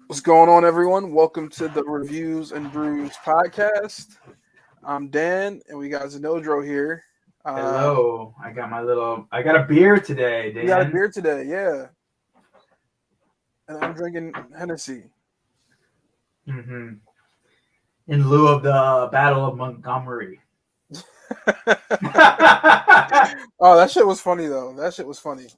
What's going on, everyone? Welcome to the Reviews and Brews podcast. I'm Dan, and we got Zenodro here. Uh, Hello. I got a beer today, you got a Dan. beer today, yeah, and I'm drinking Hennessy. hmm In lieu of the Battle of Montgomery. Oh, that shit was funny though. That shit was funny. It's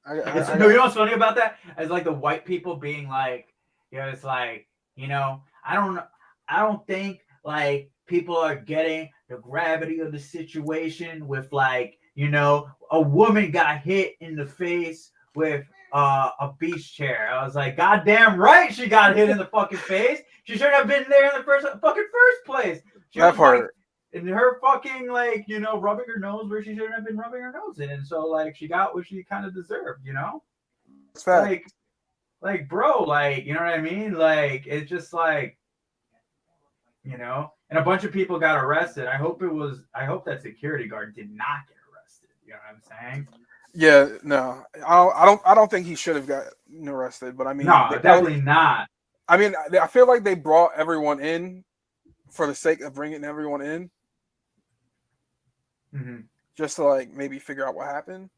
I no, got. you know what's funny about that? It's like the white people being like, it's like, I don't think like people are getting the gravity of the situation with like, a woman got hit in the face with a beach chair. I was like, goddamn right, she got hit in the fucking face. She shouldn't have been there in the first place. She That was like part. in her fucking like rubbing her nose where she shouldn't have been rubbing her nose in, and so like she got what she kind of deserved. It's fact. like bro, like you know what I mean, like it's just like and a bunch of people got arrested. I hope that security guard did not get arrested, you know what I'm saying. Yeah, no, I don't think he should have got arrested. But I mean, they No, probably. definitely not. I mean, I feel like they brought everyone in for the sake of bringing everyone in, hmm just to like maybe figure out what happened.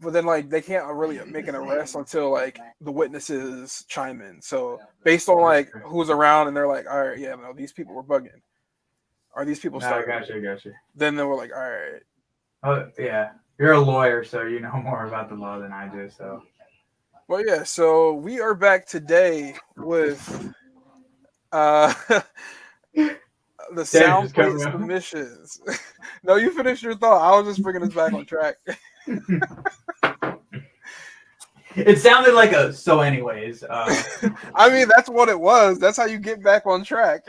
But then like they can't really make an arrest until like the witnesses chime in. So based on That's like true. who's around and they're like, all right, yeah, no, these people were bugging, or these people No, I started got it. you, I got you. Then they were like, all right, Oh yeah, you're a lawyer, so you know more about the law than I do. So well, yeah. So we are back today with uh the Dan sound just cut plate me off. submissions. No, you finished your thought. I was just bringing us back on track. It sounded like a so. Anyways, I mean, that's what it was. That's how you get back on track.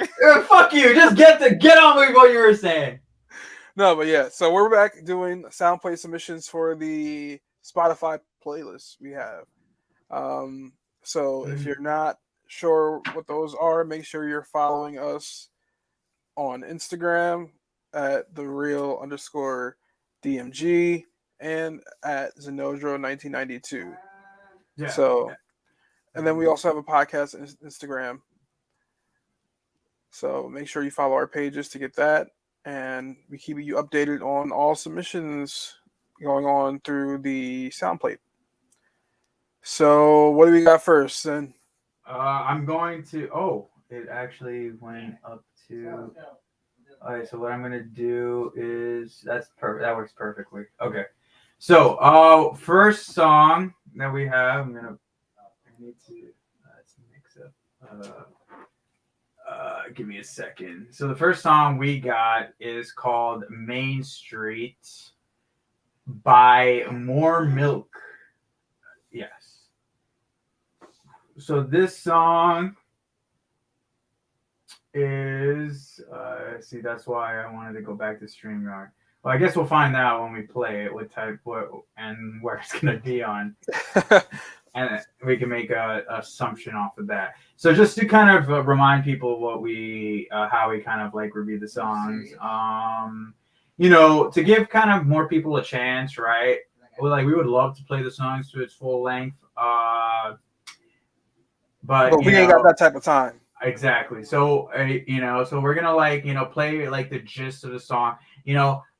fuck you. Just get on with what you were saying. No, but yeah, so we're back doing sound play submissions for the Spotify playlist we have. So if Mm. you're not sure what those are, make sure you're following us on Instagram at the real underscore DMG and at Zenodro 1992. Yeah. So, and then we also have a podcast Instagram. So make sure you follow our pages to get that. And we keep you updated on all submissions going on through the sound plate. So what do we got first then? I'm going to. Oh, it actually went up to. Alright, so what I'm gonna do is that's perfect. That works perfectly. Okay. So, first song that we have, I need to let's mix up. Give me a second. So the first song we got is called "Main Street" by More Milk. Yes. So this song is see, that's why I wanted to go back to StreamYard. Well, I guess we'll find out when we play it what type what and where it's gonna be on, and we can make a assumption off of that. So just to kind of remind people what we how we kind of like review the songs, to give kind of more people a chance, right? We would love to play the songs to its full length, but But we ain't got that type of time. exactly. So, so we're gonna play like the gist of the song.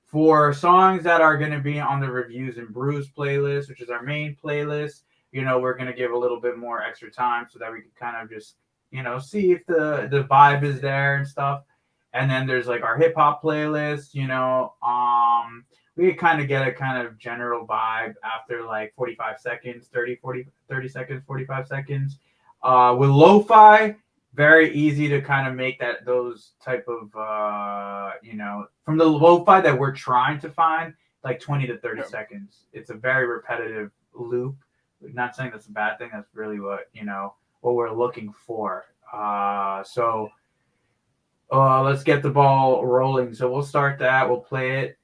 For songs that are gonna be on the Reviews and Brews playlist, which is our main playlist. We're gonna give a little bit more extra time so that we can kind of just see if the vibe is there and stuff. And then there's like our hip hop playlist. We kind of get a kind of general vibe after like 45 seconds, 30 seconds, 45 seconds. With lo-fi, very easy to kind of make those type of from the lo-fi that we're trying to find, like 20 to 30 Yeah. seconds. It's a very repetitive loop. Not saying that's a bad thing. That's really what we're looking for. So let's get the ball rolling. So we'll start that. We'll play it.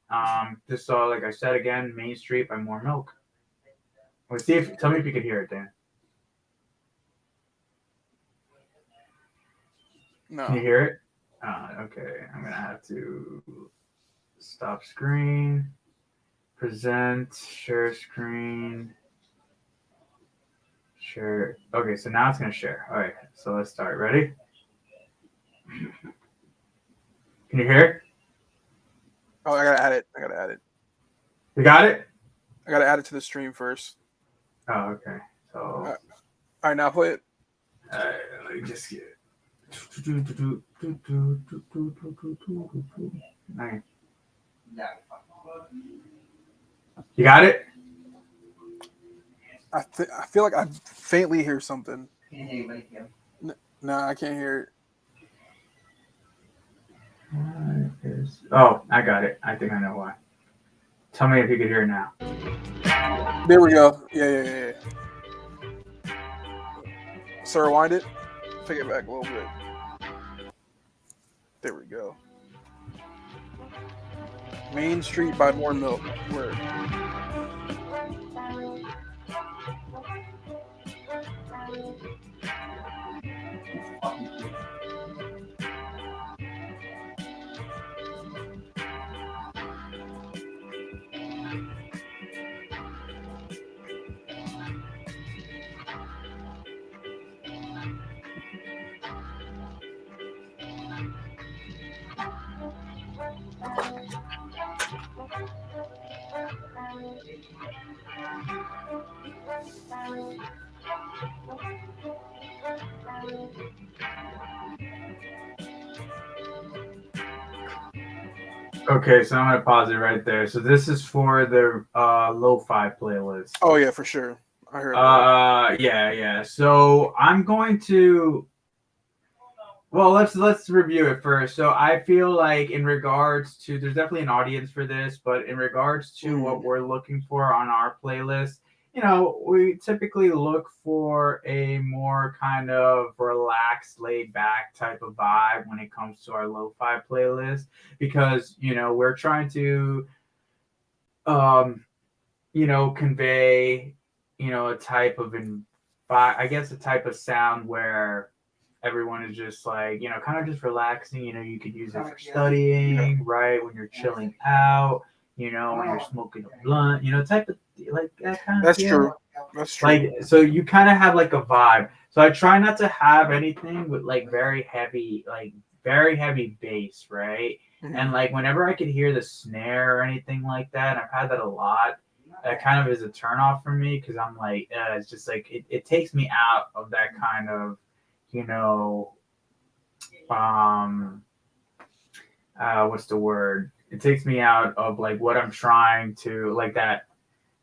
This song, like I said again, Main Street by More Milk. Let's see if tell me if you can hear it, Dan. Can No. you hear it? Okay, I'm gonna have to stop screen, present, share screen, Share. Okay, so now it's gonna share. All right, so let's start. Ready? Can you hear? Oh, I gotta add it. I gotta add it. You got it? I gotta add it to the stream first. Oh, okay. So, All right, now play it. let me just get. Nice. You got it? I feel like I faintly hear something. No, I can't hear it. Oh, I got it. I think I know why. Tell me if you can hear it now. There we go. Yeah. So rewind it. Take it back a little bit. There we go. Main Street by More Milk. Word. Okay, so I'm gonna pause it right there. So this is for the lo-fi playlist. Oh yeah, for sure. I heard that. Yeah. So I'm going to. Well, let's review it first. So I feel like in regards to, there's definitely an audience for this, but in regards to what we're looking for on our playlist, we typically look for a more kind of relaxed, laid back type of vibe when it comes to our lo-fi playlist, because we're trying to um convey a type of I guess a type of sound where everyone is just like kind of just relaxing. You could use it for studying, right, when you're chilling out, when you're smoking a blunt, type of like that kind of That's feel. true. That's true. Like, so you kind of have like a vibe. So I try not to have anything with like very heavy bass, right? And like whenever I could hear the snare or anything like that, and I've had that a lot, that kind of is a turnoff for me, because I'm like, it's just like it takes me out of that kind of, um, what's the word? It takes me out of like what I'm trying to, like that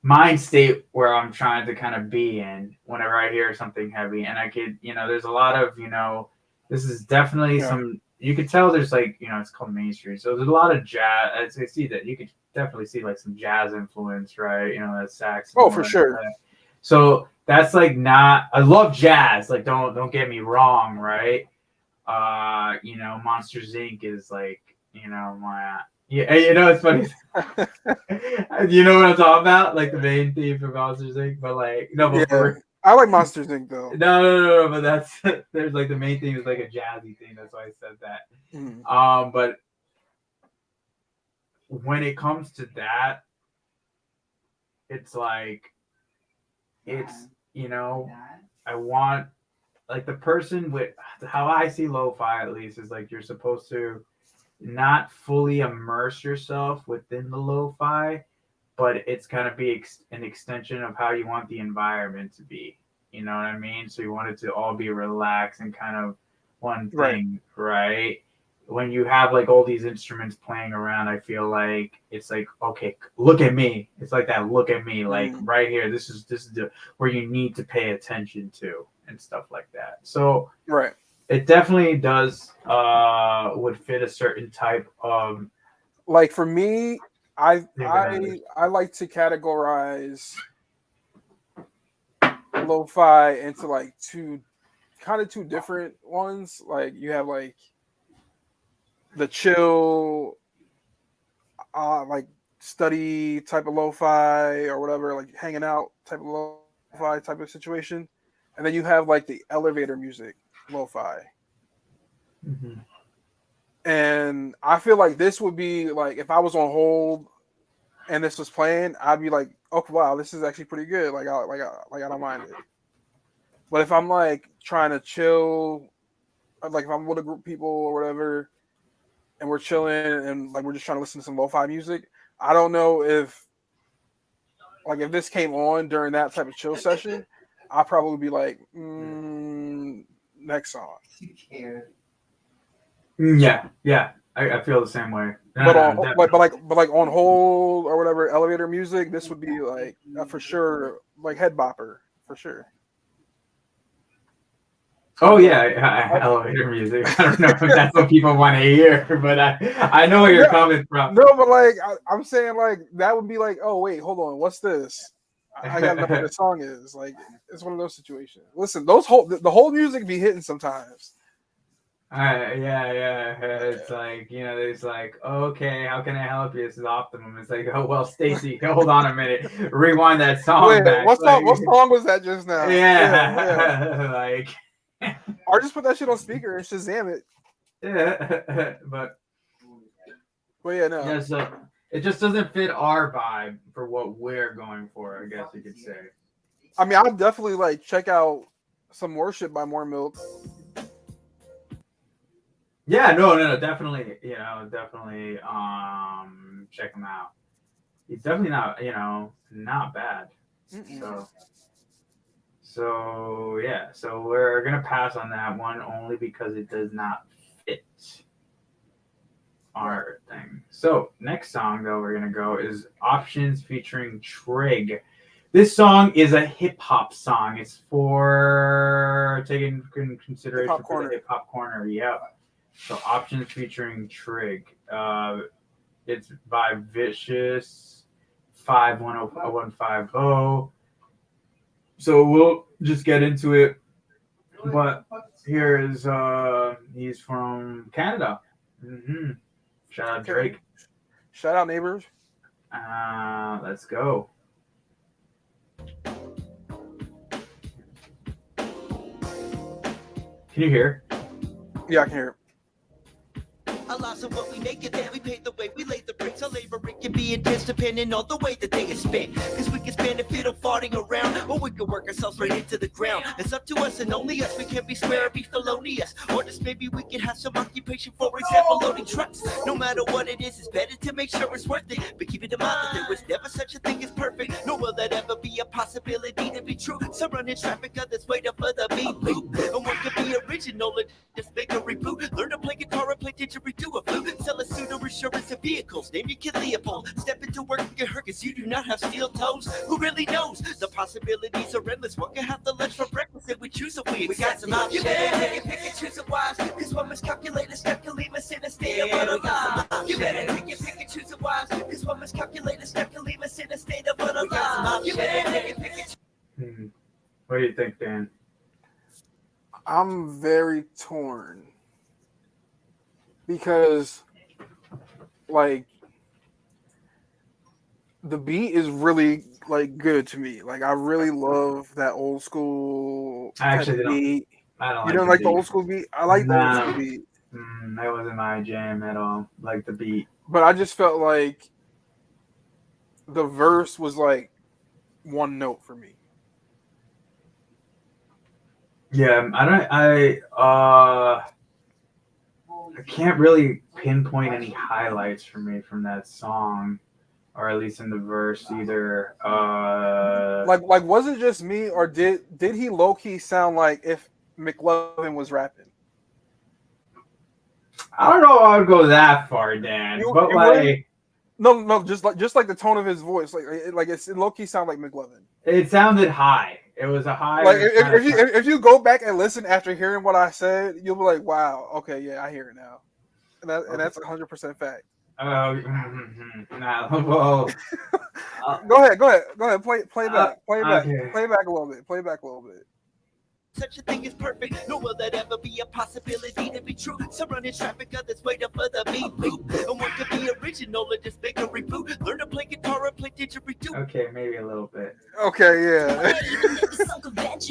mind state where I'm trying to kind of be in whenever I hear something heavy. And I could, there's a lot of, this is definitely some, you could tell there's like, it's called Main Street. So there's a lot of jazz. I see that you could definitely see like some jazz influence, right? That sax. Oh, for sure. So that's like not, I love jazz. Like, don't get me wrong, right? Monsters Inc. is like, my, yeah, it's funny. You know what I'm talking about? Like the main theme for Monsters Inc. But like, no, but I like Monsters Inc. though. No, but that's there's like the main theme is like a jazzy thing. That's why I said that. But when it comes to that, it's like, I want, like, the person with how I see lo-fi, at least, is like you're supposed to not fully immerse yourself within the lo-fi, but it's gonna be an extension of how you want the environment to be. You know what I mean? So you want it to all be relaxed and kind of one thing, right? When you have like all these instruments playing around, I feel like it's like, okay, look at me. It's like that. Look at me, like right here. This is where you need to pay attention to and stuff like that. So it definitely does would fit a certain type of, like, for me, I like to categorize lo-fi into like two different ones. Like, you have like the chill, like study type of lo-fi or whatever, like hanging out type of lo-fi type of situation, and then you have like the elevator music lo-fi. And I feel like this would be like, if I was on hold and this was playing, I'd be like, oh wow, this is actually pretty good. Like I don't mind it. But if I'm like trying to chill, like if I'm with a group of people or whatever, and we're chilling and like we're just trying to listen to some lo-fi music, I don't know if like if this came on during that type of chill session, I'll probably be like, next song. Yeah. I feel the same way. But on but like on hold or whatever elevator music, this would be like for sure like head bopper for sure. Oh yeah, elevator music. I don't know if that's what people want to hear, but I know where you're coming from. No, but like I'm saying, like that would be like, oh wait, hold on, what's this? I gotta know what the song is. Like it's one of those situations. Listen, the whole music be hitting sometimes. Yeah. It's like it's like, okay, how can I help you? This is Optimum. It's like, oh well, Stacy, hold on a minute, rewind that song Wait, back. what song was that just now? Yeah. Like. Or just put that shit on speaker and Shazam it. Yeah, but yeah, no. Yeah, so it just doesn't fit our vibe for what we're going for, I guess you could say. I mean, I'll definitely like check out some more shit by More Milk. Yeah, no, definitely, definitely check him out. He's definitely not bad. So yeah, so we're gonna pass on that one only because it does not fit our thing. So next song though we're gonna go is Options featuring Trig. This song is a hip hop song. It's for taking in consideration for the hip hop corner. Yeah. So Options featuring Trig. It's by Vicious 510150. So we'll just get into it. But here is he's from Canada. Mm-hmm. Shout out Drake. Shout out neighbors. Let's go. Can you hear? Yeah, I can hear. A loss of what we make it there, we pay the way, we lay the bricks. Our labor it can be intense depending on the way that they is spent. Cause we can spend a fiddle farting around, or we can work ourselves right into the ground. It's up to us and only us, we can be square or be felonious. Or just maybe we can have some occupation, for example, loading trucks. No matter what it is, it's better to make sure it's worth it. But keep it in mind that there was never such a thing as perfect, nor will that ever be a possibility to be true. Some run in traffic, others wait up for the beat loop. And one can be original and just make a reboot. Learn to play guitar and play didgeridoo. Do a flute, sell a pseudo insurance of vehicles. Name your kid Leopold. Step into work and get hurt because you do not have steel toes. Who really knows? The possibilities are endless. One can have the lunch for breakfast if we choose a we got some options. You better pick and choose a wise. Cause one must calculate stuck can leave us in a state of unalive. You better pick and choose a wise. Cause one must calculate stuck can leave us in a state of unalive. You better pick and choose. What do you think, Dan? I'm very torn. Because, like, the beat is really, like, good to me. Like, I really love that old school beat. I don't you don't like the old school beat? I like the old school beat. That wasn't my jam at all. Like the beat. But I just felt like the verse was, like, one note for me. Yeah, I can't really pinpoint any highlights for me from that song, or at least in the verse either. Like was it just me, or did he low key sound like if McLovin was rapping? I don't know if I would go that far, Dan. But like, no, just like the tone of his voice, like it low key sound like McLovin. It sounded high. It was a high. Like if you go back and listen after hearing what I said, you'll be like, wow, okay, yeah, I hear it now, and that's 100% fact. Well, go ahead, play back, okay. play back a little bit. Such a thing is perfect, nor will that ever be a possibility to be true. Some run in traffic, others wait up for the beat loop. And one can be original and just make a reboot. Learn to play guitar and play didgeridoo. Okay, maybe a little bit. Okay, yeah.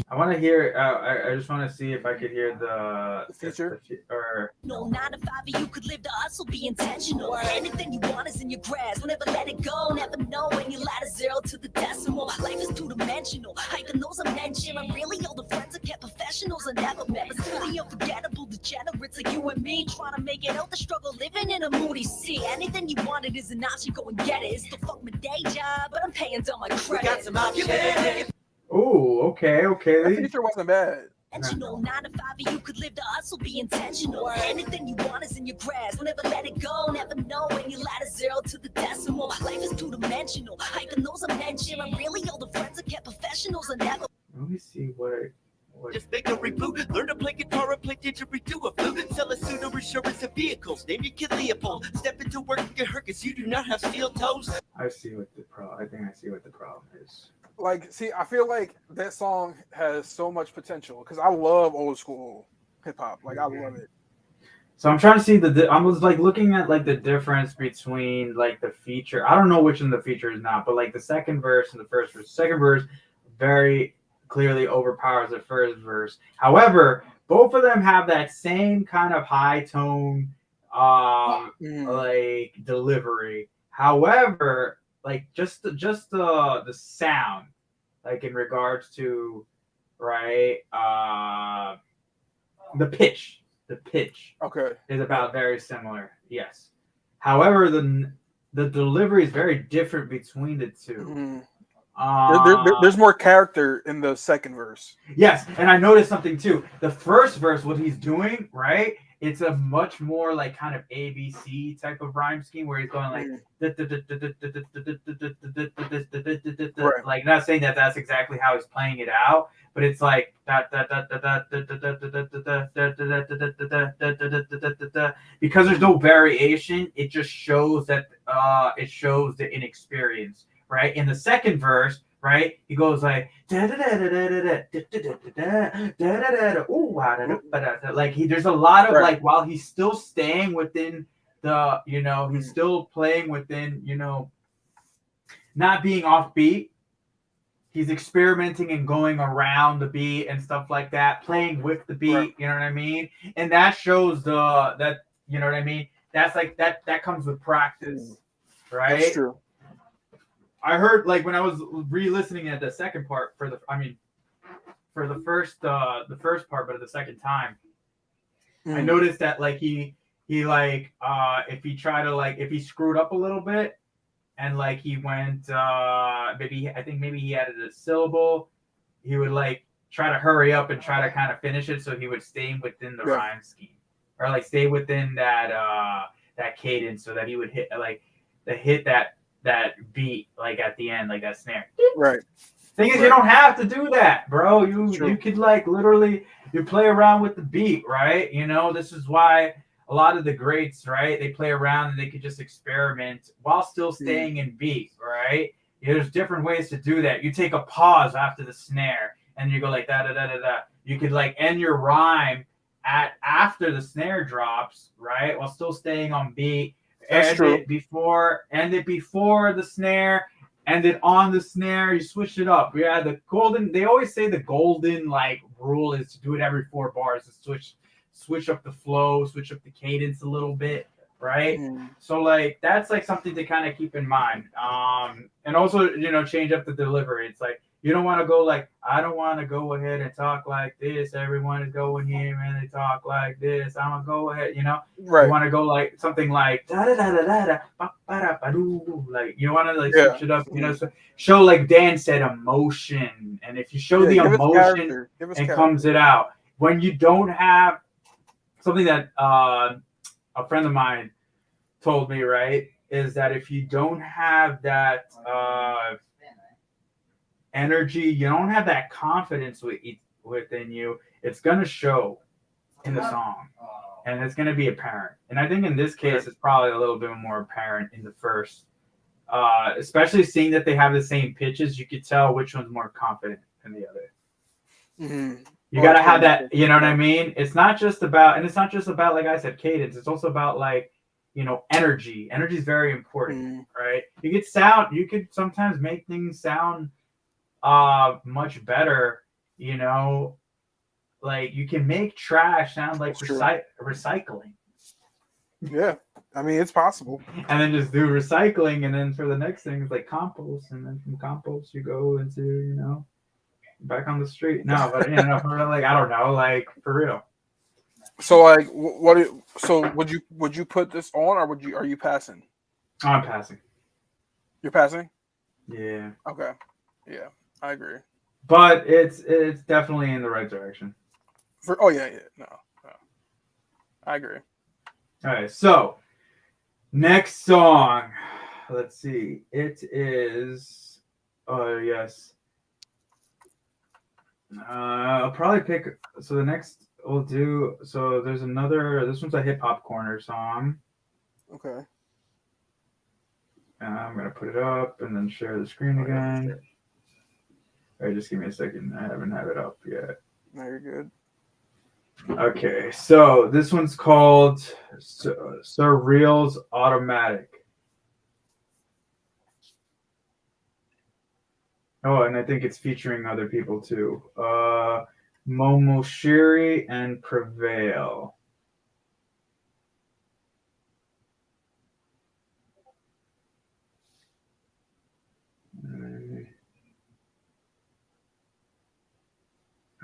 I want to hear. I just want to see if I could hear the feature. Or no 9 to 5, you could live the hustle, be intentional. Anything you want is in your grasp. Never let it go. Never know when you ladder 0 to the decimal. Life is 2-dimensional. Hyping those I mentioned. I'm really all the friends I kept I never met. But still the unforgettable degenerates like you and me, trying to make it out the struggle, living in a moody sea. Anything you wanted is an option, go and get it. It's the fuck my day job, but I'm paying down my credit. We got some options. Oh, okay. That feature wasn't bad. Intentional 9 to 5, you could live the hustle, be intentional. Anything you want is in your grasp. Never let it go, never know when you ladder 0 to the decimal. Life is 2-dimensional. Hyping those I mention. I'm really all the friends I kept professionals. I never. Let me see what. Just make a reboot. Learn to play guitar and play didgeridoo a flute. Sell a suit of insurance of vehicles. Name your kid Leopold. Step into work and get hurt because you do not have steel toes. I see what the problem. I think I see what the problem is. Like, see, I feel like that song has so much potential because I love old school hip hop. Like, I love it. So I'm trying to see I was like looking at like the difference between like the feature. I don't know which one the feature is not, but like the second verse and the first verse. Second verse very clearly overpowers the first verse. However, both of them have that same kind of high tone, like delivery. However, like just the sound, like in regards to right, the pitch Okay. is about very similar. Yes. However, the delivery is very different between the two. There's more character in the second verse. Yes, and I noticed something too. The first verse, what he's doing, right? It's a much more like kind of ABC type of rhyme scheme where he's going like, like not saying that that's exactly how he's playing it out, but it's like because there's no variation, it just shows that it shows the inexperience, right? In the second verse, right, he goes like like there's a lot of like while he's still staying within the he's still playing within not being off beat. He's experimenting and going around the beat and stuff like that, playing with the beat, you know what I mean? And that shows that you know what I mean? That's like that comes with practice, right? That's true. I heard like when I was re-listening at the second part for the first part, but at the second time, I noticed that like he like if he tried to like if he screwed up a little bit and like he went maybe he added a syllable, he would like try to hurry up and try to kind of finish it so he would stay within the rhyme scheme or like stay within that cadence so that he would hit that beat like at the end, like that snare. Right. Thing is, you don't have to do that, bro. You could like literally you play around with the beat, right? This is why a lot of the greats, right? They play around and they could just experiment while still staying in beat, right? There's different ways to do that. You take a pause after the snare and you go like da da da da da. You could like end your rhyme after the snare drops, right? While still staying on beat. End it before the snare, end it on the snare. You switch it up. Yeah, they always say the golden like rule is to do it every 4 bars to switch up the flow, switch up the cadence a little bit, right? So like that's like something to kind of keep in mind. And also change up the delivery. It's like you don't want to go like I don't want to go ahead and talk like this. Everyone is going here and they talk like this. I'm gonna go ahead, Right. You want to go like something like da da da da da ba ba ba doo. Like you want to like switch it up, so show like Dan said emotion. And if you show the emotion, it comes it out. When you don't have something that a friend of mine told me, right, is that if you don't have that energy, you don't have that confidence within you, it's going to show in the song and it's going to be apparent. And I think in this case, it's probably a little bit more apparent in the first, especially seeing that they have the same pitches. You could tell which one's more confident than the other. You got to have that, you know what I mean? It's not just about, like I said, cadence. It's also about like, energy. Energy is very important, right? You could sometimes make things sound much better, like you can make trash sound like recycling. Yeah, I mean it's possible. And then just do recycling, and then for the next thing it's like compost, and then from compost you go into back on the street. No, but for real, like I don't know, like for real. So like, would you put this on, or are you passing? I'm passing. You're passing. Yeah. Okay. Yeah, I agree. But it's definitely in the right direction. Oh yeah, no, I agree. All right, so next song. Let's see. It is. Oh yes. I'll probably pick. So the next we'll do. So there's another. This one's a hip hop corner song. Okay. I'm gonna put it up and then share the screen again. All right, just give me a second. I haven't had it up yet. No, you're good. Okay, so this one's called Surreal's Automatic. Oh, and I think it's featuring other people too. Momoshiri and Prevail.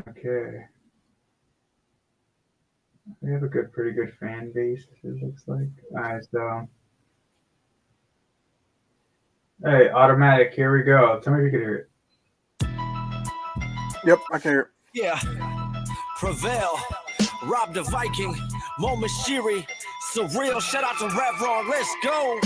Okay. We have a pretty good fan base, it looks like. All right, so. Hey, Automatic, here we go. Tell me if you can hear it. Yep, I can hear it. Yeah. Prevail. Rob the Viking. Momoshiri. Surreal. Shout out to Rev Wrong. Let's go.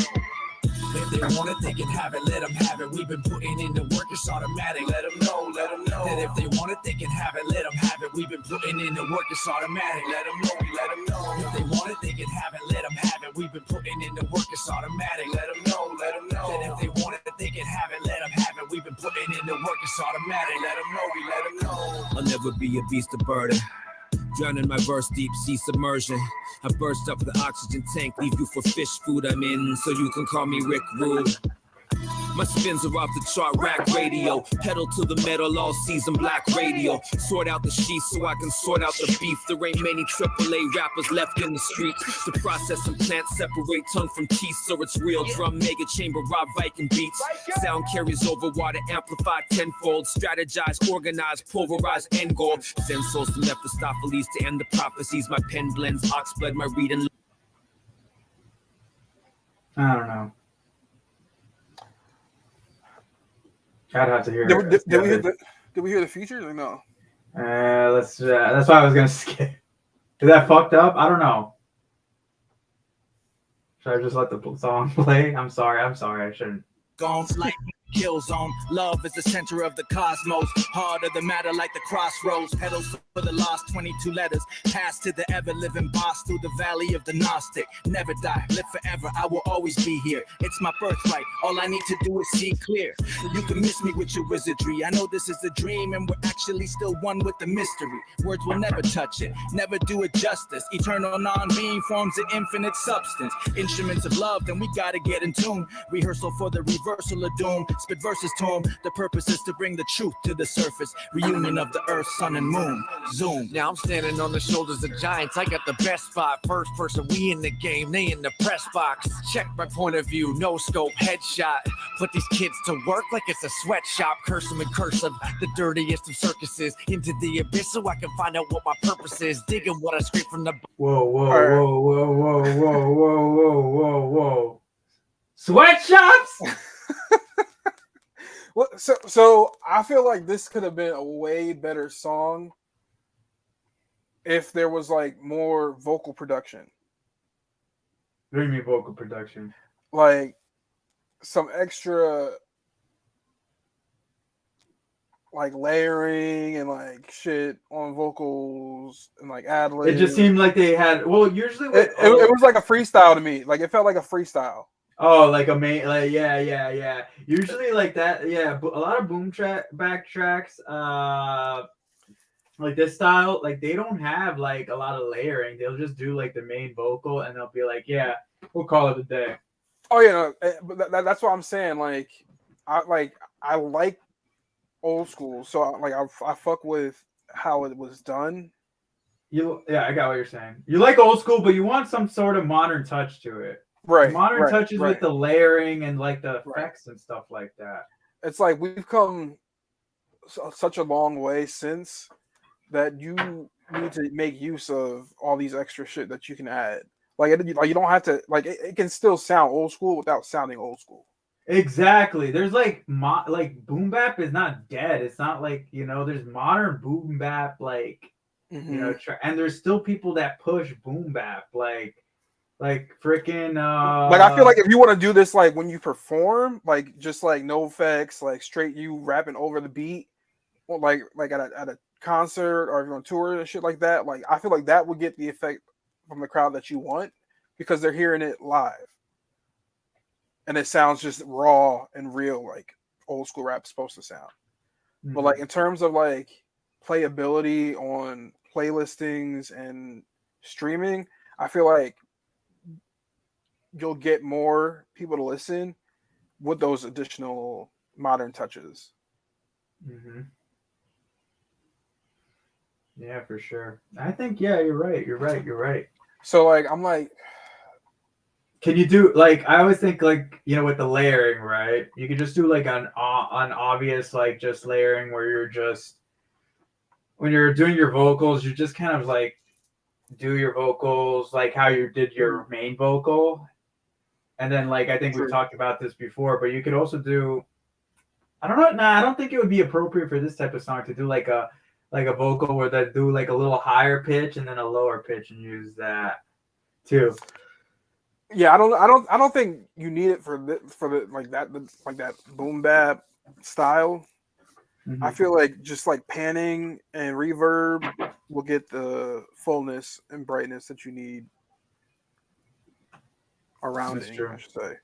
If they want it, they can have it. Let them have it. We've been putting in the work. It's automatic. Let them know. Let them know. That if they want it, they can have it. Let them have it. We've been putting in the work. It's automatic. Let them know. Let them know. If they want it, they can have it. Let them have it. We've been putting in the work. It's automatic. Let them know. Let them know. That if they want it, they can have it. Let them have it. We've been putting in the work. It's automatic. Let them know. We let them know. I'll never be a beast of burden. Drowning my verse, deep sea submersion. I burst up the oxygen tank, leave you for fish food I'm in, so you can call me Rick Rude. My spins are off the chart, rack radio. Pedal to the metal, all season black radio. Sort out the sheets so I can sort out the beef. There ain't many AAA rappers left in the streets. To process and plant, separate tongue from teeth, so it's real. Drum, mega chamber, Rob Viking beats. Sound carries over water, amplified tenfold. Strategize, organize, pulverize, end goal. Send souls to Mephistopheles to end the prophecies. My pen blends oxblood, my reading. I don't know. I'd have to hear it. Did we hear the features or no? Let's. That's why I was gonna skip. Is that fucked up? I don't know. Should I just let the song play? I'm sorry. I shouldn't. Gone like kill zone. Love is the center of the cosmos. Heart of the matter like the crossroads. Pedals for the lost 22 letters. Pass to the ever-living boss through the valley of the Gnostic. Never die, live forever. I will always be here. It's my birthright. All I need to do is see clear. You can miss me with your wizardry. I know this is a dream and we're actually still one with the mystery. Words will never touch it, never do it justice. Eternal non-being forms an infinite substance. Instruments of love, then we gotta get in tune. Rehearsal for the reversal of doom. Spit verses to him. The purpose is to bring the truth to the surface. Reunion of the earth, sun and moon. Zoom. Now I'm standing on the shoulders of giants. I got the best spot. First person, we in the game. They in the press box. Check my point of view. No scope, headshot. Put these kids to work like it's a sweatshop. Curse them in cursive. The dirtiest of circuses. Into the abyss so I can find out what my purpose is. Digging what I scrape from the... Whoa. Sweatshops? Well, so I feel like this could have been a way better song if there was like more vocal production. What do you mean vocal production? Like some extra like layering and like shit on vocals and like ad libs. It just seemed like they had usually it was like a freestyle to me. Like it felt like a freestyle. Oh, like a main, like yeah. Usually like that, yeah. A lot of boom backtracks, like this style, like they don't have like a lot of layering. They'll just do like the main vocal, and they'll be like, yeah, we'll call it a day. Oh yeah, but that's what I'm saying. Like I like old school, so I fuck with how it was done. I got what you're saying. You like old school, but you want some sort of modern touch to it. Right. Modern touches with the layering and like the effects and stuff like that. It's like we've come such a long way since that you need to make use of all these extra shit that you can add. Like you don't have to like it can still sound old school without sounding old school. Exactly. There's like like boom bap is not dead. It's not like, there's modern boom bap like, Mm-hmm. and there's still people that push boom bap like freaking Like I feel like if you want to do this like when you perform, like just like no effects, like straight you rapping over the beat, or like at a concert or if you're on tour and shit like that, like I feel like that would get the effect from the crowd that you want because they're hearing it live. And it sounds just raw and real like old school rap's supposed to sound. But like in terms of like playability on playlistings and streaming, I feel like you'll get more people to listen with those additional modern touches. Mm-hmm. Yeah, for sure. I think you're right. So like I'm like, can you do like I always think like with the layering, right? You could just do like an obvious like just layering where you're just when you're doing your vocals, you just kind of like do your vocals like how you did your main vocal. And then like I think we've talked about this before, but you could also do I don't know. Nah, I don't think it would be appropriate for this type of song to do like a vocal where they do like a little higher pitch and then a lower pitch and use that too. Yeah, I don't think you need it for the like that boom bap style. Mm-hmm. I feel like just like panning and reverb will get the fullness and brightness that you need around it, I should say.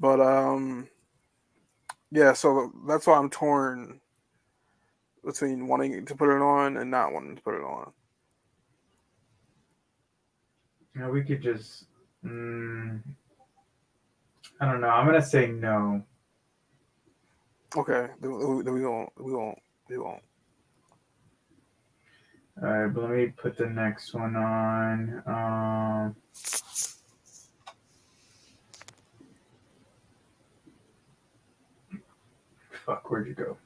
But yeah, so that's why I'm torn between wanting to put it on and not wanting to put it on. We could just I don't know. I'm gonna say no. Okay, then we won't. All right, but let me put the next one on. Fuck, where'd you go?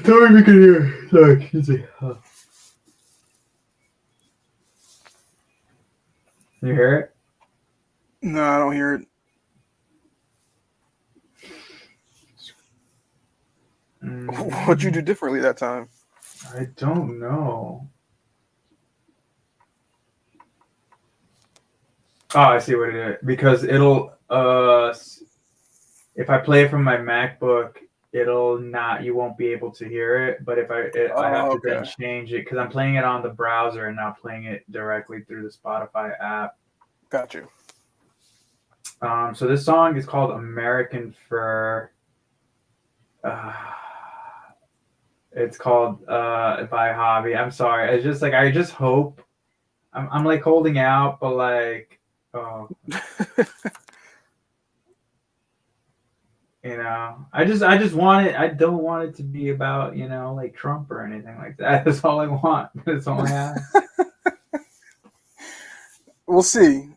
Tell me we can hear. Sorry, excuse me. You hear it? No, I don't hear it. What'd you do differently that time? I don't know. Oh, I see what it is. Because it'll if I play it from my MacBook, you won't be able to hear it. But if I have to then change it because I'm playing it on the browser and not playing it directly through the Spotify app. Got you. So this song is called American Fur. It's called by Hobby. I'm sorry. It's just like I just hope I'm like holding out, but like I just want it. I don't want it to be about like Trump or anything like that. That's all I want. That's all I have. We'll see.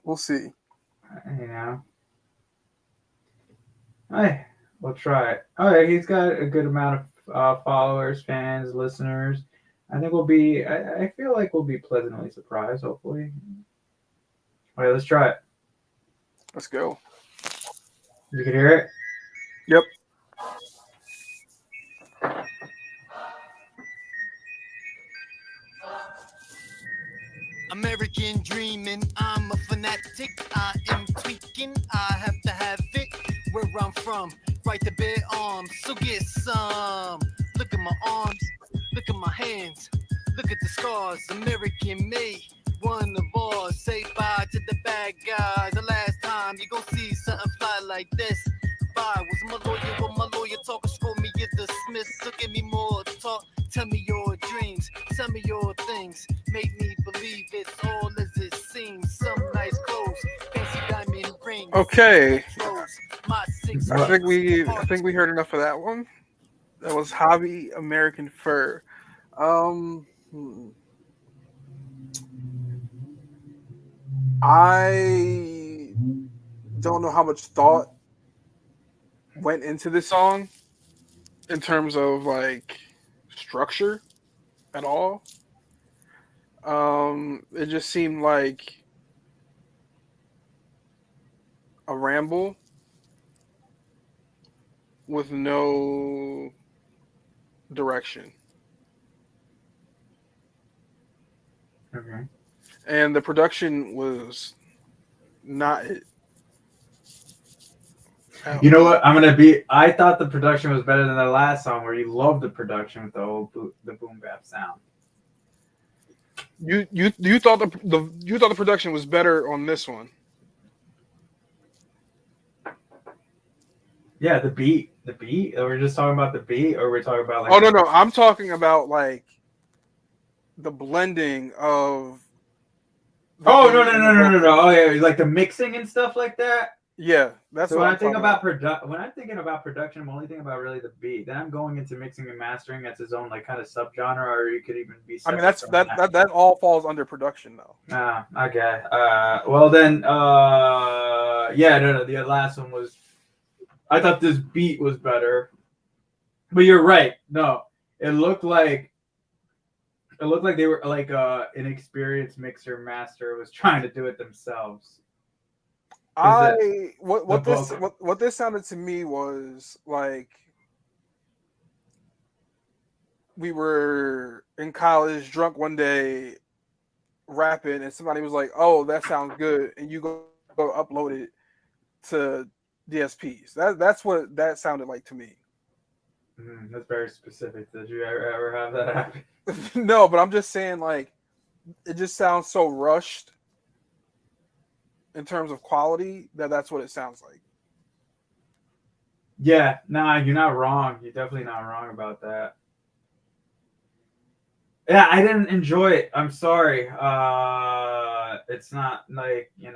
Hey, we'll try it. All right, he's got a good amount of followers, fans, listeners. I think I feel like we'll be pleasantly surprised, hopefully. All right, let's try it. Let's go. You can hear it? Yep. American dreaming, I'm a fanatic. I am tweaking, I have to have it. Where I'm from, right to bare arms, so get some. Look at my arms, look at my hands, look at the scars. American made, one of ours. Say bye to the bad guys. The last time you gon' see something fly like this. Bye, was my lawyer, what my lawyer talking, score me, get dismissed. So give me more talk, tell me your dreams, tell me your things, make me believe it's all Okay, What? I think we heard enough of that one. That was Hobby American Fur. Hmm. I don't know how much thought went into this song in terms of like structure at all. It just seemed like a ramble with no direction. Okay. And the production was not it at You know all. what? I'm gonna be. I thought the production was better than the last song, where you loved the production with the whole the boom bap sound. You thought the production was better on this one. Yeah, the beat, the beat. We're just talking about the beat, or we're talking about like Oh the. no, I'm talking about like the blending of the Oh no beat no and no the no no vocal. no! Oh yeah, like the mixing and stuff like that. Yeah, that's So what when I'm I think talking about about. when I'm thinking about production, I'm only thinking about really the beat. Then I'm going into mixing and mastering. That's his own like kind of subgenre, or you could even be I mean, separate that's from that that. that that all falls under production though. Ah, okay. Well then, yeah, no, the last one was. I thought this beat was better, but you're right. No, it looked like they were like an experienced mixer master was trying to do it themselves. Because I the vocal. what this sounded to me was like we were in college, drunk one day, rapping, and somebody was like, "Oh, that sounds good," and you go upload it to DSPs. That's what that sounded like to me. That's very specific. Did you ever have that happen? No, but I'm just saying like it just sounds so rushed in terms of quality that that's what it sounds like. Yeah, nah, you're not wrong. You're definitely not wrong about that. Yeah, I didn't enjoy it. I'm sorry. It's not like you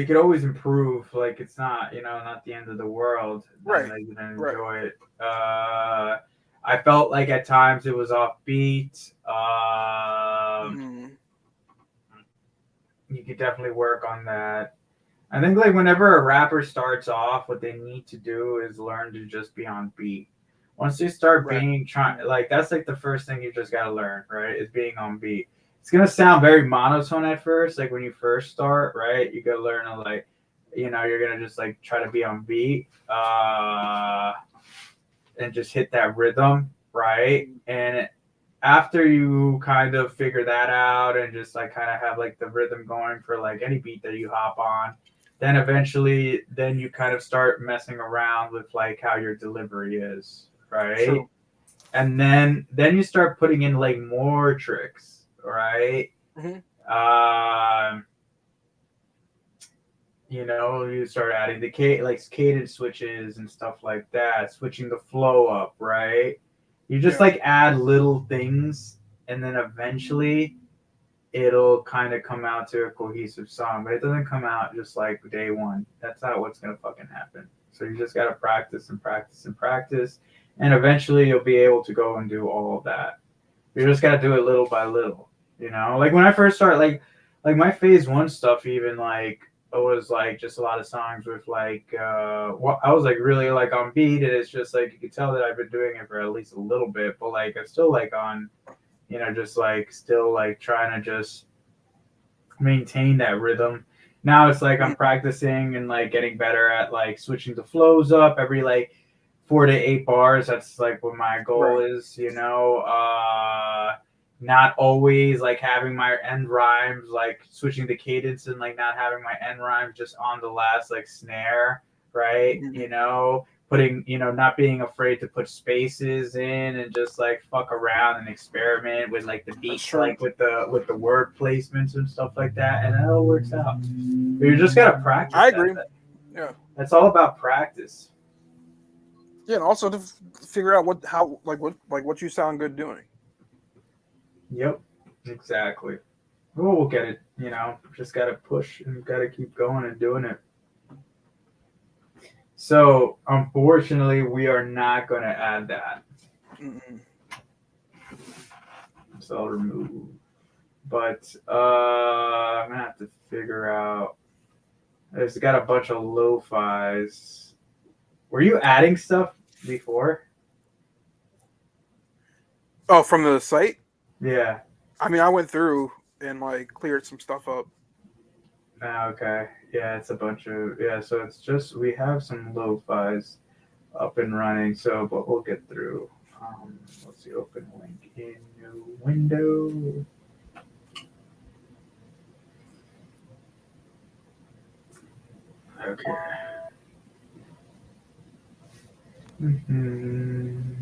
could always improve. Like it's not, not the end of the world. Right. That you didn't Right. enjoy it. I felt like at times it was offbeat. Mm, You could definitely work on that. I think like whenever a rapper starts off, what they need to do is learn to just be on beat. Once they start right. being trying, like that's like the first thing you just gotta learn, right? Is being on beat. It's gonna sound very monotone at first, like when you first start, right? You gotta learn to like, you're gonna just like try to be on beat, and just hit that rhythm, right? And after you kind of figure that out and just like kind of have like the rhythm going for like any beat that you hop on, then eventually then you kind of start messing around with like how your delivery is, right? True. And then you start putting in like more tricks, right? Hmm. um you start adding the cadence switches and stuff like that, switching the flow up, right? You just Yeah. like add little things, and then eventually it'll kind of come out to a cohesive song, but it doesn't come out just like day one. That's not what's gonna fucking happen. So you just gotta practice and practice and practice, and eventually you'll be able to go and do all of that. You just gotta do it little by little. Like when I first started, like my phase one stuff, even like it was like just a lot of songs with like I was like really like on beat, and it's just like you could tell that I've been doing it for at least a little bit, but like I'm still like on, just like still like trying to just maintain that rhythm. Now it's like I'm Mhm. practicing and like getting better at like switching the flows up every like 4 to 8 bars. That's like what my goal Right. is, not always like having my end rhymes, like switching the cadence and like not having my end rhymes just on the last like snare, right? Mhm. Putting, not being afraid to put spaces in and just like fuck around and experiment with like the That's beat, true. like with the word placements and stuff like that, and it all works out. But you just gotta practice I that. agree. Yeah. That's all about practice. Yeah, and also to figure out what you sound good doing. Yep, exactly. We'll get it. You know, just gotta push and gotta keep going and doing it. So unfortunately, we are not gonna add that. Mm-mm. So I'll remove. But I'm gonna have to figure out. It's got a bunch of lo-fis. Were you adding stuff before? Oh, from the site? Yeah. I mean, I went through and like cleared some stuff up. Okay. Yeah, it's a bunch of So it's just we have some lo-fis up and running. So, but we'll get through. Let's see. Open link in new window. Okay. Mm-hmm.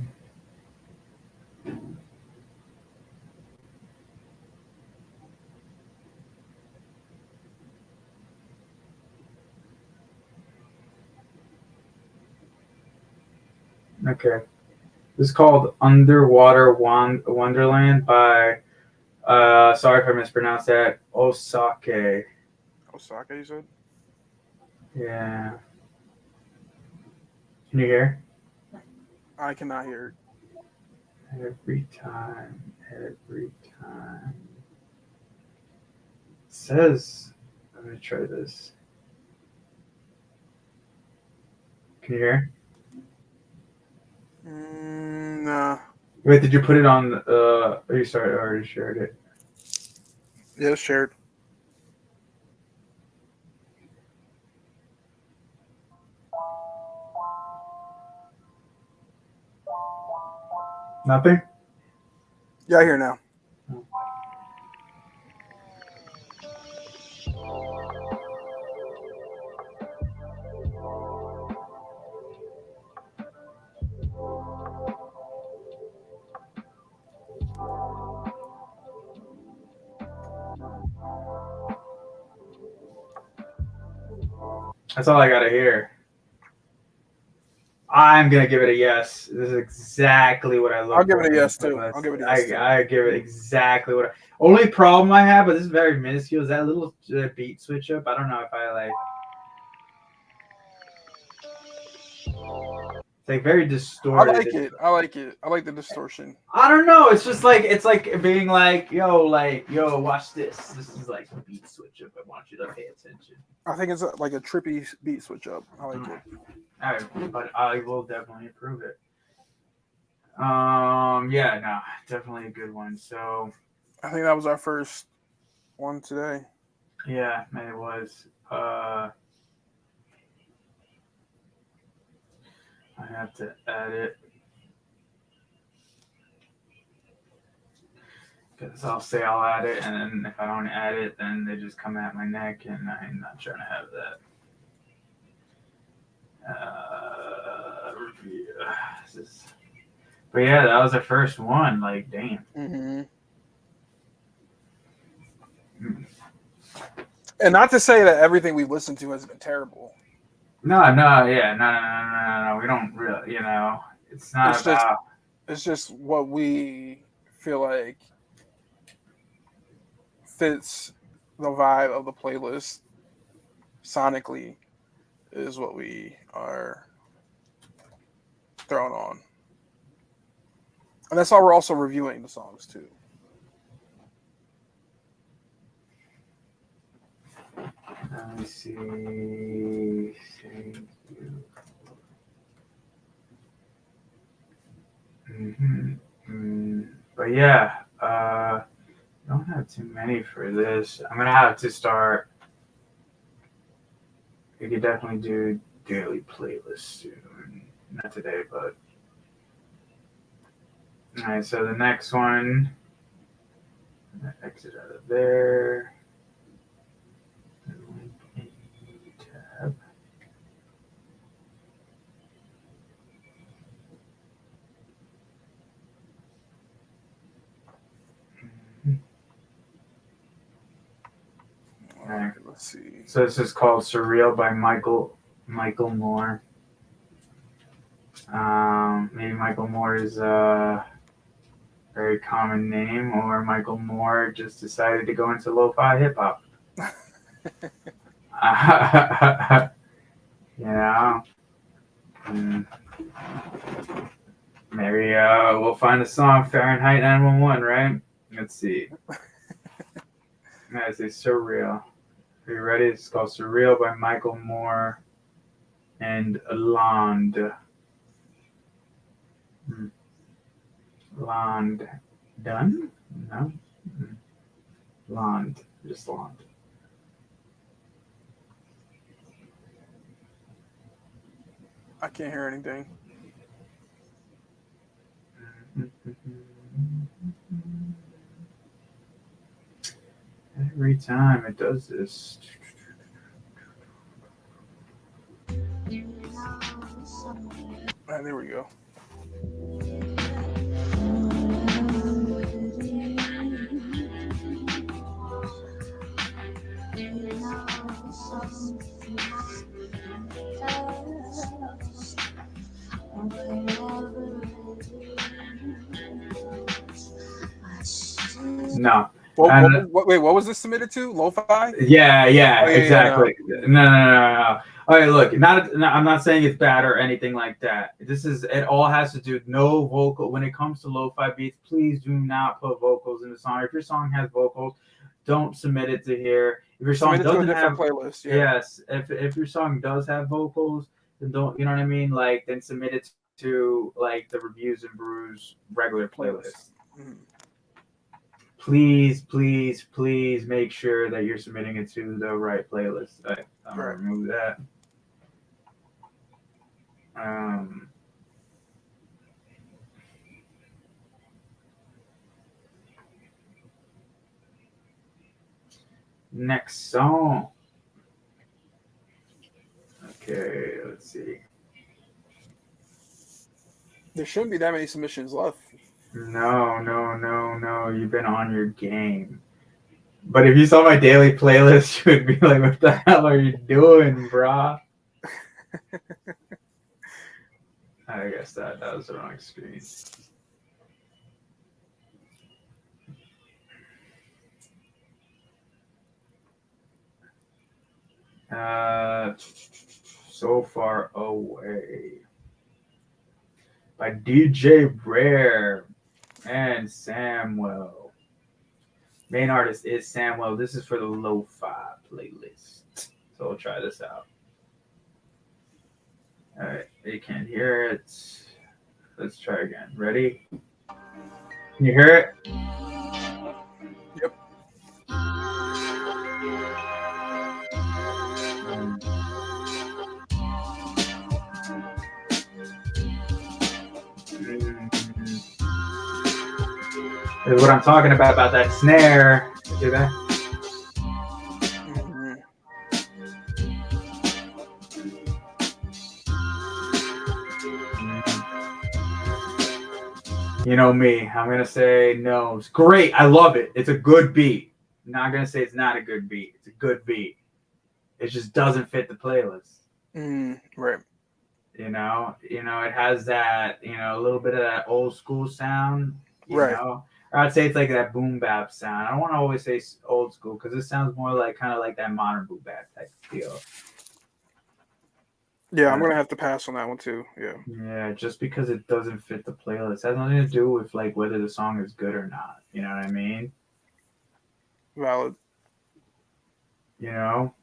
Okay. This is called Underwater Wonderland by, sorry if I mispronounced that, Osake. Osaka, you said? Yeah. Can you hear? I cannot hear it. Every time. It says, let me try this. Can you hear? Nah. Wait, did you put it on, you started, already shared it? Yeah, it's shared. Nothing? Yeah, I hear now. That's all I gotta hear. I'm gonna give it a yes. This is exactly what I look for. I'll give it a yes in a too. playlist. I'll give it a yes too. I give it exactly what. Only problem I have, but this is very minuscule, is that little beat switch up. I don't know if I like. It's like very I distorted. like it. I like it. I like the distortion. I don't know. It's just like it's like being like, yo, watch this. This is like a beat switch up. I want you to pay attention. I think it's like a trippy beat switch up. I like it. All right, but I will definitely improve it. Yeah, no, definitely a good one. So I think that was our first one today. yeah, man, it was. I have to add it because I'll say I'll add it, and then if I don't add it, then they just come at my neck, and I'm not trying to have that. Review. But yeah, that was the first one. Like, damn. Mm-hmm. And not to say that everything we've listened to has been terrible. No. We don't really, it's not It's about. it's just what we feel like fits the vibe of the playlist sonically is what we are throwing on. And that's why we're also reviewing the songs too. Let me see. Thank you. But yeah, don't have too many for this. I'm gonna have to start. We could definitely do daily playlists soon. Not today, but all right. So the next one, exit out of there. Tab. Alright, let's see. So this is called "Surreal" by Michael Moore. Maybe Michael Moore is very common name, or Michael Moore just decided to go into lo-fi hip hop. You know, and maybe we'll find the song Fahrenheit 911, right? Let's see. I say Surreal. Are you ready? It's called Surreal by Michael Moore and Lond. Lond Dunn? No. Lond. Just Lond. I can't hear anything. Every time it does this. There we go. No. Wait, what was this submitted to? Lo-fi? Yeah, Oh, yeah, exactly. No. All right, look, I'm not saying it's bad or anything like that. It all has to do with no vocal. When it comes to lo-fi beats, please do not put vocals in the song. If your song has vocals, don't submit it to here. If your song doesn't have playlist, yes, if your song does have vocals, then don't, you know what I mean? Like, then submit it to like the Reviews and Brews regular playlist. Mm-hmm. Please make sure that you're submitting it to the right playlist. I'm gonna remove that. Next song. Okay, let's see. There shouldn't be that many submissions left. No. You've been on your game. But if you saw my daily playlist, you would be like, what the hell are you doing, brah? I guess that was the wrong screen. So Far Away by DJ Rare and Samwell. Main artist is Samwell. This is for the lo-fi playlist. So we'll try this out. All right, they can't hear it. Let's try again. Ready? Can you hear it? Yep. This is what I'm talking about that snare. See that? Mm-hmm. You know me. I'm going to say no. It's great. I love it. It's a good beat. I'm not going to say it's not a good beat. It's a good beat. It just doesn't fit the playlist. Right. You know, it has that, a little bit of that old school sound, you know. Or I'd say it's like that boom bap sound. I don't want to always say old school because it sounds more like kind of like that modern boom bap type deal. Yeah, I'm gonna have to pass on that one too. Yeah. Yeah, just because it doesn't fit the playlist. It has nothing to do with like whether the song is good or not. You know what I mean? Valid. You know?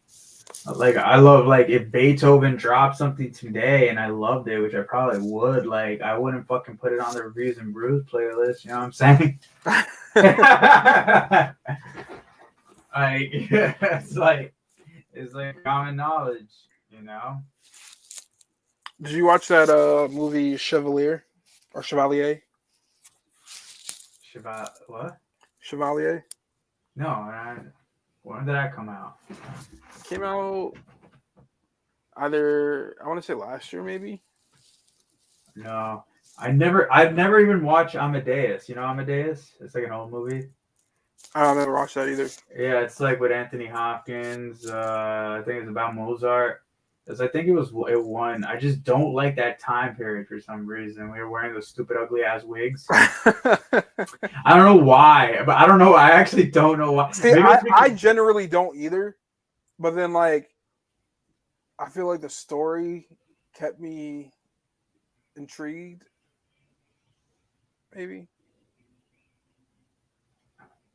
Like I love like if Beethoven dropped something today and I loved it, which I probably would, like I wouldn't fucking put it on the Reviews and Brews playlist, you know what I'm saying? Like it's like common knowledge, you know. Did you watch that movie Chevalier or Chevalier? What? Chevalier? No, when did that come out? Came out either I want to say last year maybe. No, I've never even watched Amadeus. You know Amadeus? It's like an old movie. I never watched that either. Yeah, it's like with Anthony Hopkins. I think it's about Mozart. Because I think it won. I just don't like that time period for some reason. We were wearing those stupid, ugly ass wigs. I don't know why, but I don't know. I actually don't know why. See, I generally don't either. But then, like, I feel like the story kept me intrigued. Maybe.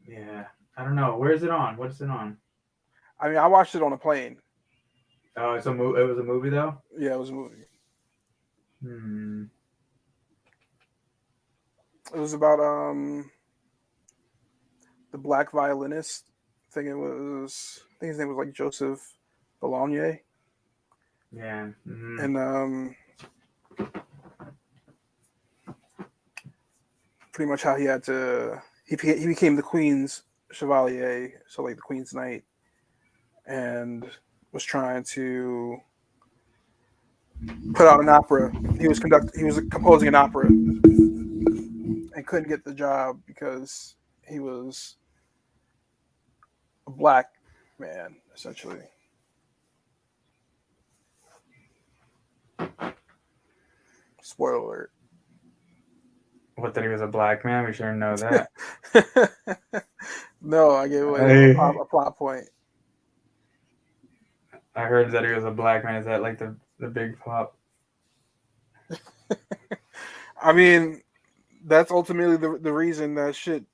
Yeah, I don't know. Where is it on? What's it on? I mean, I watched it on a plane. Oh, it was a movie though. Yeah, it was a movie. It was about the black violinist. I think his name was like Joseph Bologna. Yeah. Mm-hmm. And pretty much how he had to he became the Queen's Chevalier, so like the Queen's Knight, and was trying to put out an opera. He was composing an opera and couldn't get the job because he was a black man, essentially. Spoiler alert. What, that he was a black man? We sure know that. No, I gave away a plot point. I heard that he was a black man. Is that like the big pop? I mean, that's ultimately the reason that shit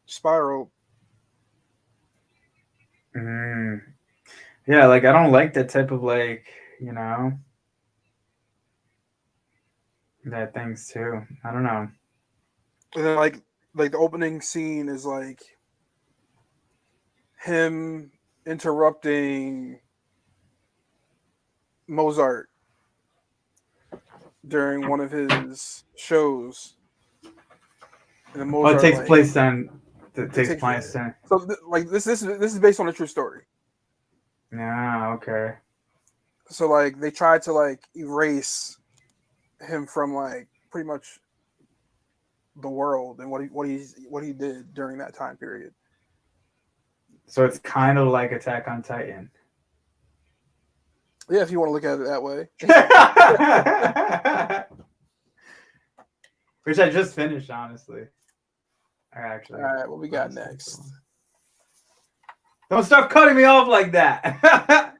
spiraled. Yeah, like I don't like that type of like, you know, that things too. I don't know. And then like the opening scene is like him interrupting Mozart during one of his shows. And Mozart, it takes place then. It takes place then. So like this is based on a true story. Yeah. Okay. So like they tried to like erase him from like pretty much the world and what he did during that time period. So it's kind of like Attack on Titan. Yeah, if you want to look at it that way. Which I just finished, honestly. Actually. All right, what we got next? Don't stop cutting me off like that.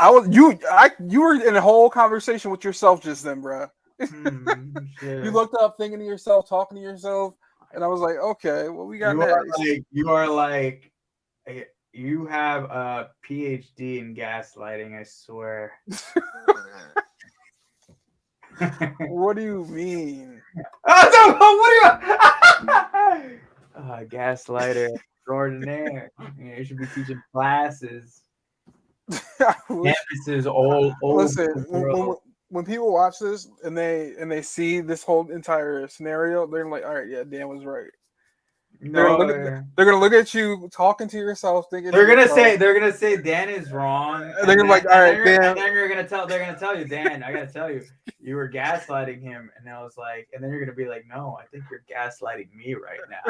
You were in a whole conversation with yourself just then, bro. You looked up, thinking to yourself, talking to yourself, and I was like, okay, what we got next? You have a PhD in gaslighting, I swear. What do you mean? Gaslighter extraordinaire. You should be teaching classes. Campuses all listen, when people watch this and they see this whole entire scenario, they're like, all right, yeah, Dan was right. They're gonna look at you talking to yourself, thinking they're gonna say Dan is wrong. And they're gonna be like, all right, Dan. And then they're gonna tell you, Dan, I gotta tell you, you were gaslighting him. And I was like, and then you're gonna be like, no, I think you're gaslighting me right now.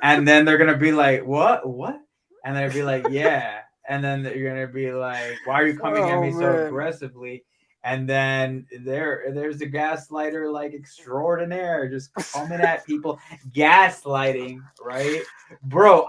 And then they're gonna be like, what? And they'll be like, yeah. And then you're gonna be like, why are you coming at me so aggressively? And then there's the gaslighter like extraordinaire just coming at people, gaslighting, right? Bro,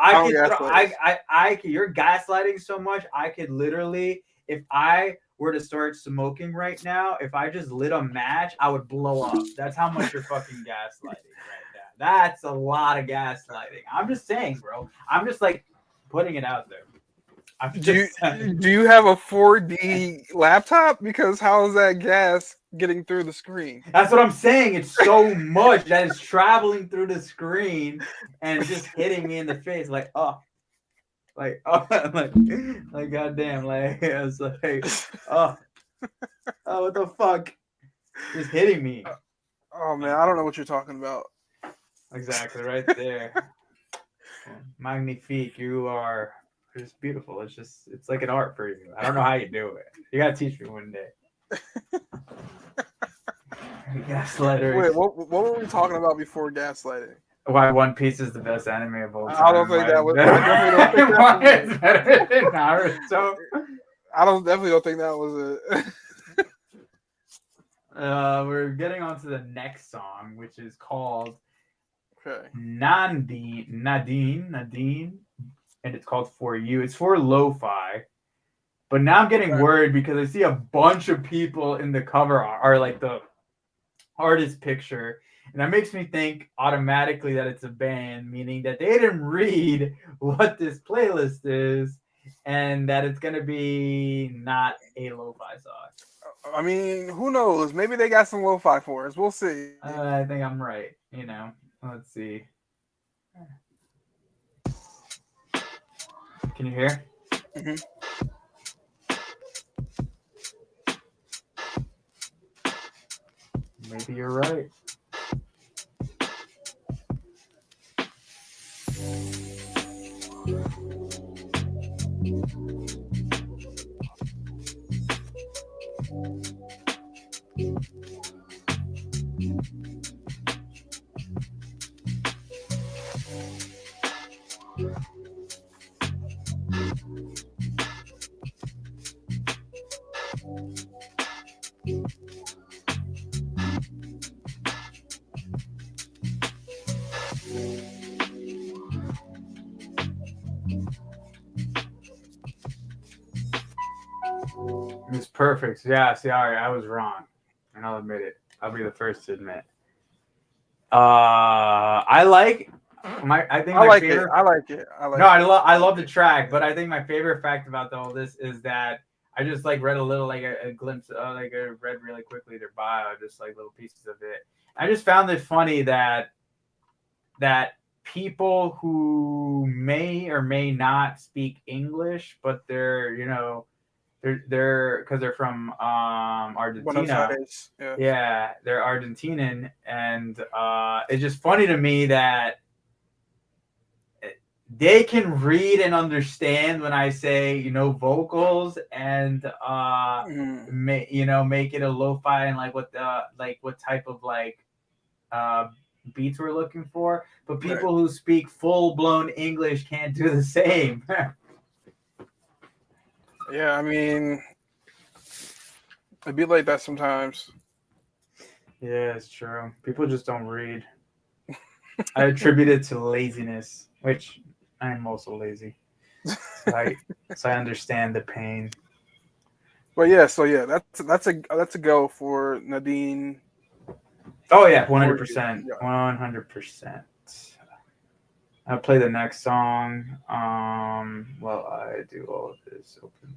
you're gaslighting so much, I could literally, if I were to start smoking right now, if I just lit a match, I would blow up. That's how much you're fucking gaslighting right now. That's a lot of gaslighting. I'm just saying, bro. I'm just like putting it out there. Do you have a 4D laptop? Because how is that gas getting through the screen? That's what I'm saying. It's so much that is traveling through the screen and just hitting me in the face, like goddamn, like I was like, oh, what the fuck, just hitting me. Oh man, I don't know what you're talking about. Exactly, right there. Magnifique, you are. It's beautiful. It's like an art for you. I don't know how you do it. You gotta teach me one day. Gaslighter. Wait, what were we talking about before gaslighting? Why One Piece is the best anime of all time. I don't think that was. I definitely don't think that was better than Naruto. I don't definitely don't think that was it. We're getting on to the next song, which is called Okay. Nadine, and it's called For You. It's for lo-fi. But now I'm getting worried because I see a bunch of people in the cover are like the artist picture, and that makes me think automatically that it's a band, meaning that they didn't read what this playlist is, and that it's gonna be not a lo-fi song. I mean, who knows? Maybe they got some lo-fi for us. We'll see. I think I'm right. Let's see. Can you hear? Mm-hmm. Maybe you're right. It's perfect. Yeah, see, all right, I was wrong. And I'll admit it. I'll be the first to admit. I like I think I my like favorite it. I like it. I like No, it. I love the track, but I think my favorite fact about all this is that I just like read a little like a glimpse like I read really quickly their bio, just like little pieces of it. I just found it funny that people who may or may not speak English, but they're because they're from Buenos Argentina. Aires. Yeah. Yeah, they're Argentinian, and it's just funny to me that they can read and understand when I say vocals and make it a lo-fi and like what type of like uh beats we're looking for. But people who speak full-blown English can't do the same. Yeah, I mean, it'd be like that sometimes. Yeah, it's true. People just don't read. I attribute it to laziness, which I'm also lazy. So I understand the pain. But yeah, so yeah, that's a go for Nadine. Oh yeah, 100%, 100%. I'll play the next song. Well, I do all of this open.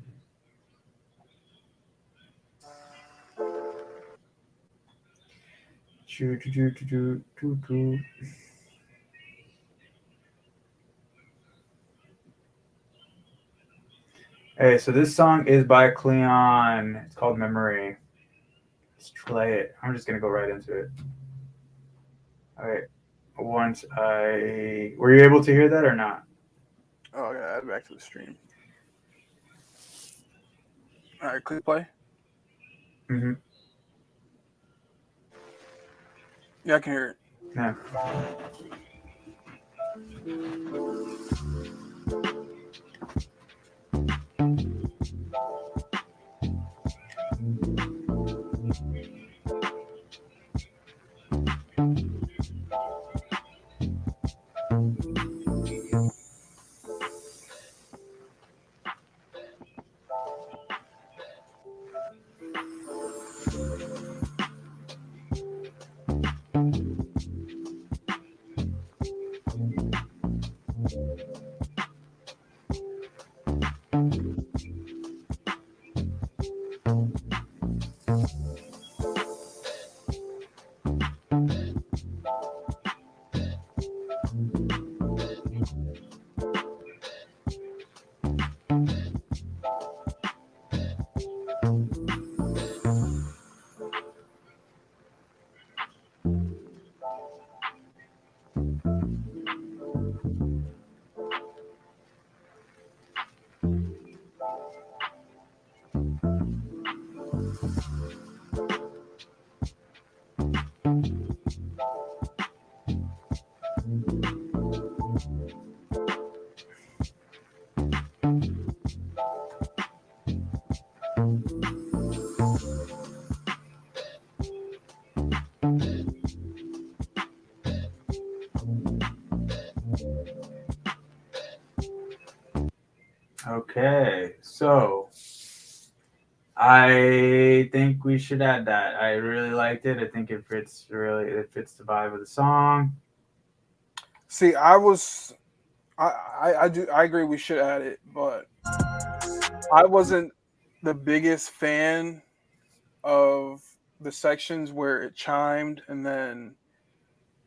Hey, so this song is by Cleon. It's called Memory. Let's play it. I'm just gonna go right into it. All right. Were you able to hear that or not? Oh yeah, add back to the stream. All right, click play. Mm-hmm. Yeah, I can hear it. Yeah. Okay, so I think we should add that. I really liked it. I think it fits the vibe of the song. See, I agree we should add it, but I wasn't the biggest fan of the sections where it chimed and then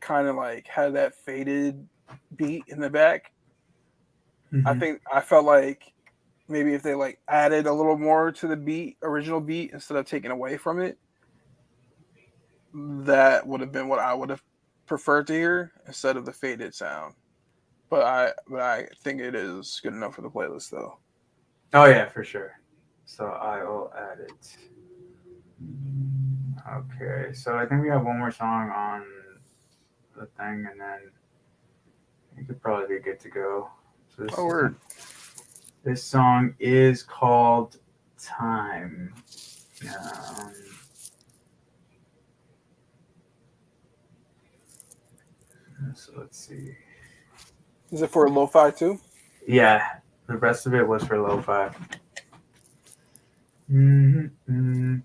kind of like had that faded beat in the back. Mhm. I felt like maybe if they like added a little more to the original beat instead of taking away from it, that would have been what I would have preferred to hear instead of the faded sound. But I think it is good enough for the playlist though. Oh yeah, for sure. So I will add it. Okay, so I think we have one more song on the thing, and then we could probably be good to go. So Oh word. this song is called Time. Um, so let's see. Is it for lo-fi too? Yeah, the rest of it was for lo-fi. Mm-hmm.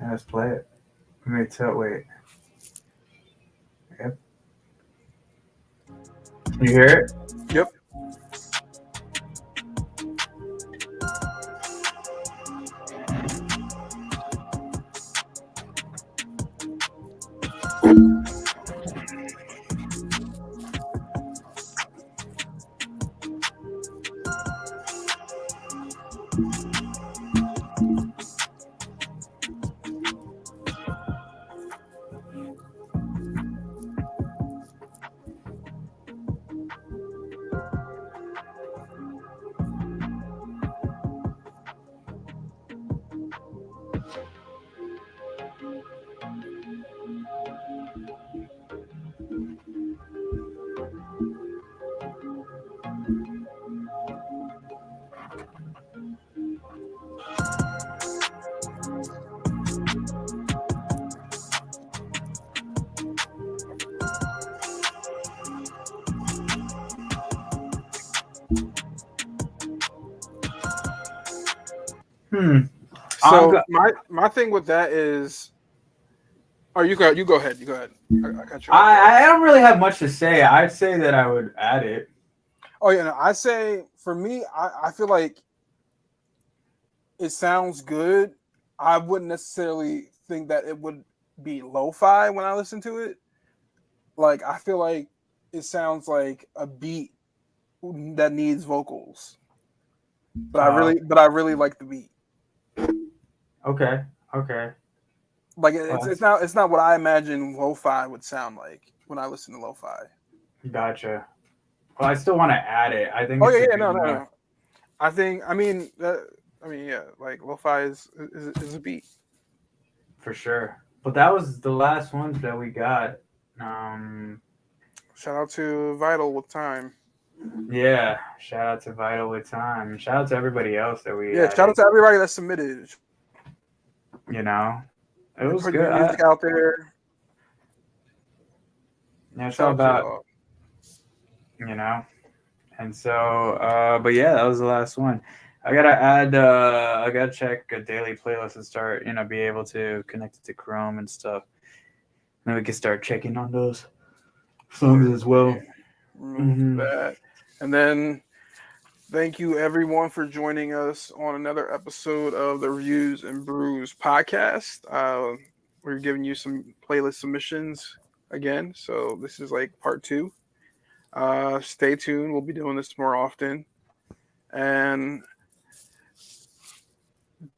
Let's play it. Wait. Yep. You hear it? Yep. Hmm. So my thing with that is, oh, you go ahead. You go ahead. I cut you off. I don't really have much to say. I'd say that I would add it. Oh yeah, no, I say for me, I feel like it sounds good. I wouldn't necessarily think that it would be lo-fi when I listen to it. Like I feel like it sounds like a beat that needs vocals. But I really like the beat. Okay. Like Well, it's not what I imagine lo-fi would sound like when I listen to lo-fi. gotcha. Well, I still want to add it. I think Oh it's yeah, a yeah, good no. I mean yeah, like lo-fi is a beat. for sure. But that was the last ones that we got. Um, Shout out to Vital with Time. yeah. Shout out to Vital with Time. Shout out to everybody else that we Yeah, shout out added. to everybody that submitted. You know, it was Putting good. your music out there. Yeah, it's all Shout out to about y'all. you know. And so, but yeah, that was the last one. I gotta add. I gotta check a daily playlist and start. Be able to connect it to Chrome and stuff. Then we can start checking on those songs as well. Remove Mm-hmm. that. And then thank you everyone for joining us on another episode of the Reviews and Brews podcast. We're giving you some playlist submissions again. So this is like part 2. Stay tuned. We'll be doing this more often. And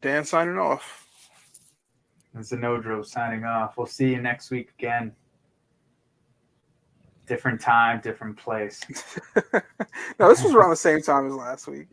Dan signing off. It's Zenodro signing off. We'll see you next week again. Different time, different place. No, this was around the same time as last week.